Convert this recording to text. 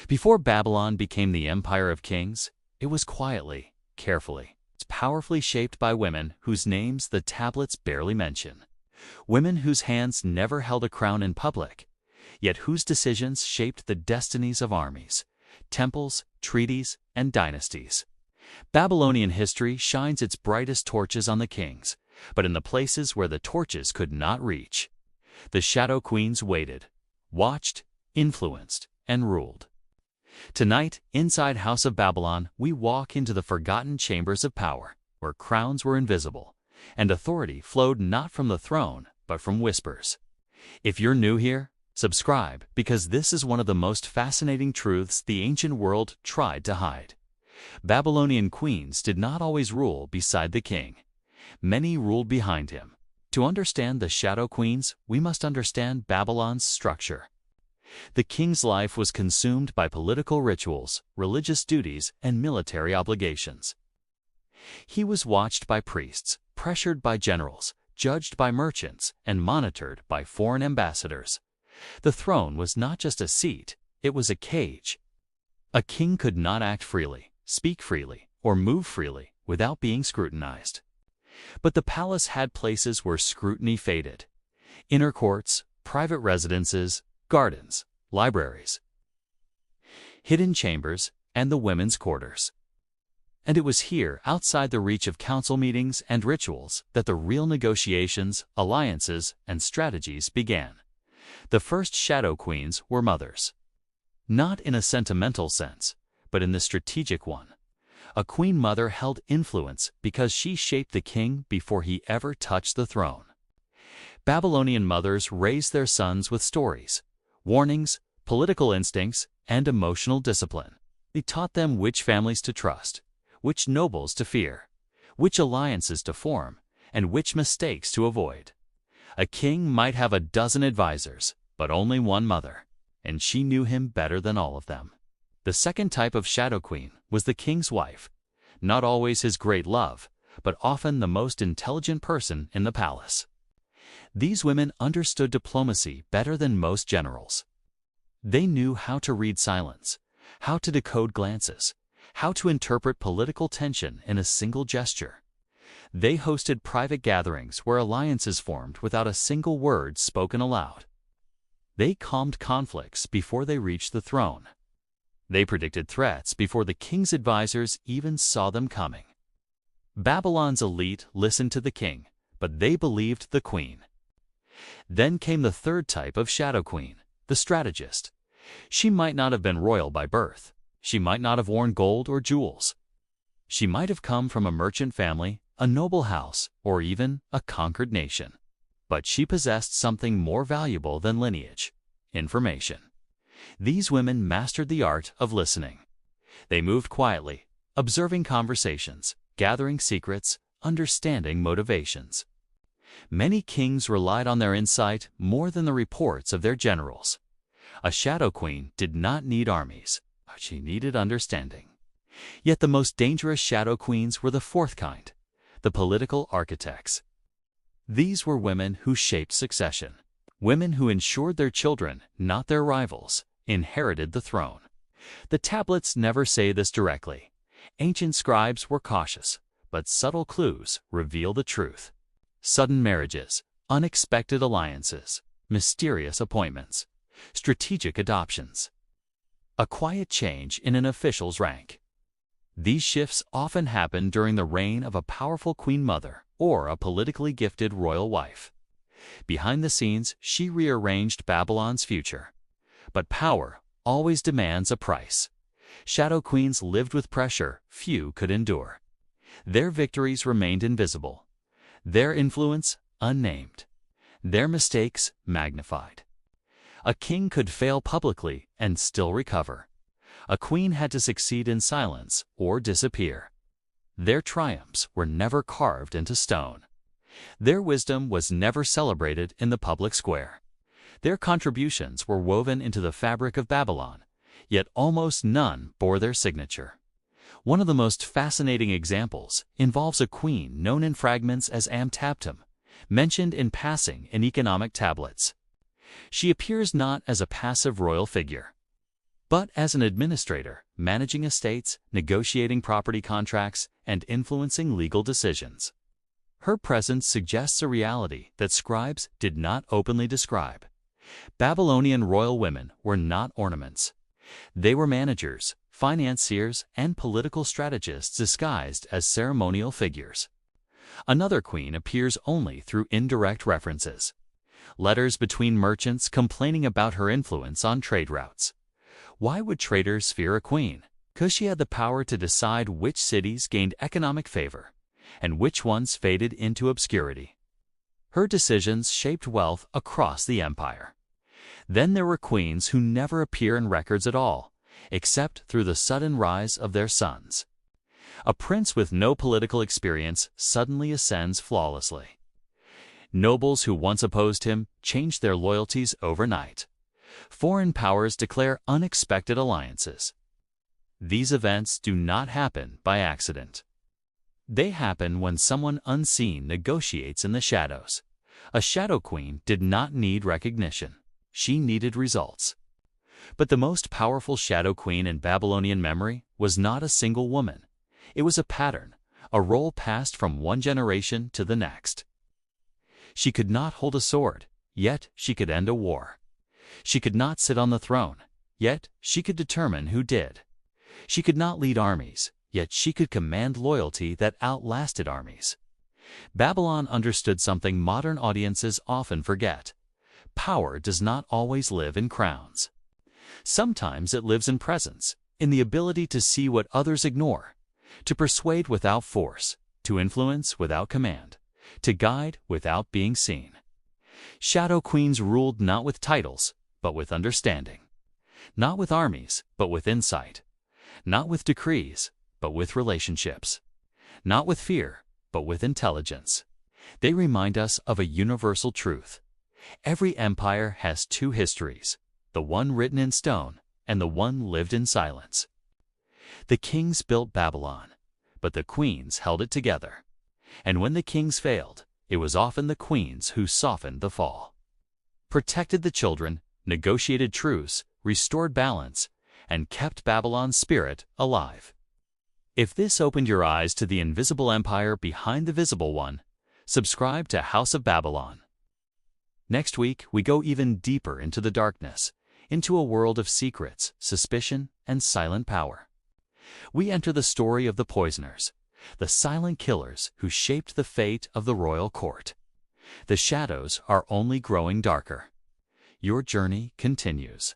Before Babylon became the empire of kings, it was quietly, carefully, powerfully shaped by women whose names the tablets barely mention. Women whose hands never held a crown in public, yet whose decisions shaped the destinies of armies, temples, treaties, and dynasties. Babylonian history shines its brightest torches on the kings, but in the places where the torches could not reach. The shadow queens waited, watched, influenced, and ruled. Tonight, inside House of Babylon, we walk into the forgotten chambers of power, where crowns were invisible, and authority flowed not from the throne, but from whispers. If you're new here, subscribe, because this is one of the most fascinating truths the ancient world tried to hide. Babylonian queens did not always rule beside the king. Many ruled behind him. To understand the shadow queens, we must understand Babylon's structure. The king's life was consumed by political rituals, religious duties, and military obligations. He was watched by priests, pressured by generals, judged by merchants, and monitored by foreign ambassadors. The throne was not just a seat, it was a cage. A king could not act freely, speak freely, or move freely without being scrutinized. But the palace had places where scrutiny faded: inner courts, private residences, gardens, libraries, hidden chambers, and the women's quarters. And it was here, outside the reach of council meetings and rituals, that the real negotiations, alliances, and strategies began. The first shadow queens were mothers. Not in a sentimental sense, but in the strategic one. A queen mother held influence because she shaped the king before he ever touched the throne. Babylonian mothers raised their sons with stories, warnings, political instincts, and emotional discipline. They taught them which families to trust, which nobles to fear, which alliances to form, and which mistakes to avoid. A king might have a dozen advisors, but only one mother, and she knew him better than all of them. The second type of shadow queen was the king's wife, not always his great love, but often the most intelligent person in the palace. These women understood diplomacy better than most generals. They knew how to read silence, how to decode glances, how to interpret political tension in a single gesture. They hosted private gatherings where alliances formed without a single word spoken aloud. They calmed conflicts before they reached the throne. They predicted threats before the king's advisors even saw them coming. Babylon's elite listened to the king, but they believed the queen. Then came the third type of shadow queen, the strategist. She might not have been royal by birth. She might not have worn gold or jewels. She might have come from a merchant family, a noble house, or even a conquered nation. But she possessed something more valuable than lineage: information. These women mastered the art of listening. They moved quietly, observing conversations, gathering secrets, understanding motivations. Many kings relied on their insight more than the reports of their generals. A shadow queen did not need armies. She needed understanding. Yet the most dangerous shadow queens were the fourth kind, the political architects. These were women who shaped succession, women who ensured their children, not their rivals, inherited the throne. The tablets never say this directly. Ancient scribes were cautious, but subtle clues reveal the truth. Sudden marriages, unexpected alliances, mysterious appointments, strategic adoptions. A quiet change in an official's rank. These shifts often happen during the reign of a powerful queen mother or a politically gifted royal wife. Behind the scenes, she rearranged Babylon's future. But power always demands a price. Shadow queens lived with pressure few could endure. Their victories remained invisible, their influence unnamed, their mistakes magnified. A king could fail publicly and still recover. A queen had to succeed in silence or disappear. Their triumphs were never carved into stone. Their wisdom was never celebrated in the public square. Their contributions were woven into the fabric of Babylon, yet almost none bore their signature. One of the most fascinating examples involves a queen known in fragments as Amtaptum, mentioned in passing in economic tablets. She appears not as a passive royal figure. but as an administrator, managing estates, negotiating property contracts, and influencing legal decisions. Her presence suggests a reality that scribes did not openly describe. Babylonian royal women were not ornaments. They were managers, financiers, and political strategists disguised as ceremonial figures. Another queen appears only through indirect references. Letters between merchants complaining about her influence on trade routes. Why would traders fear a queen? Because she had the power to decide which cities gained economic favor and which ones faded into obscurity. Her decisions shaped wealth across the empire. Then there were queens who never appear in records at all, except through the sudden rise of their sons. A prince with no political experience suddenly ascends flawlessly. Nobles who once opposed him change their loyalties overnight. Foreign powers declare unexpected alliances. These events do not happen by accident. They happen when someone unseen negotiates in the shadows. A shadow queen did not need recognition. She needed results. But the most powerful shadow queen in Babylonian memory was not a single woman. It was a pattern, a role passed from one generation to the next. She could not hold a sword, yet she could end a war. She could not sit on the throne, yet she could determine who did. She could not lead armies, yet she could command loyalty that outlasted armies. Babylon understood something modern audiences often forget. Power does not always live in crowns. Sometimes it lives in presence, in the ability to see what others ignore, to persuade without force, to influence without command, to guide without being seen. Shadow queens ruled not with titles, but with understanding. Not with armies, but with insight. Not with decrees, but with relationships. Not with fear, but with intelligence. They remind us of a universal truth. Every empire has two histories, the one written in stone and the one lived in silence. The kings built Babylon, but the queens held it together. And when the kings failed, it was often the queens who softened the fall. Protected the children, negotiated truce, restored balance, and kept Babylon's spirit alive. If this opened your eyes to the invisible empire behind the visible one, subscribe to House of Babylon. Next week, we go even deeper into the darkness, into a world of secrets, suspicion, and silent power. We enter the story of the poisoners, the silent killers who shaped the fate of the royal court. The shadows are only growing darker. Your journey continues.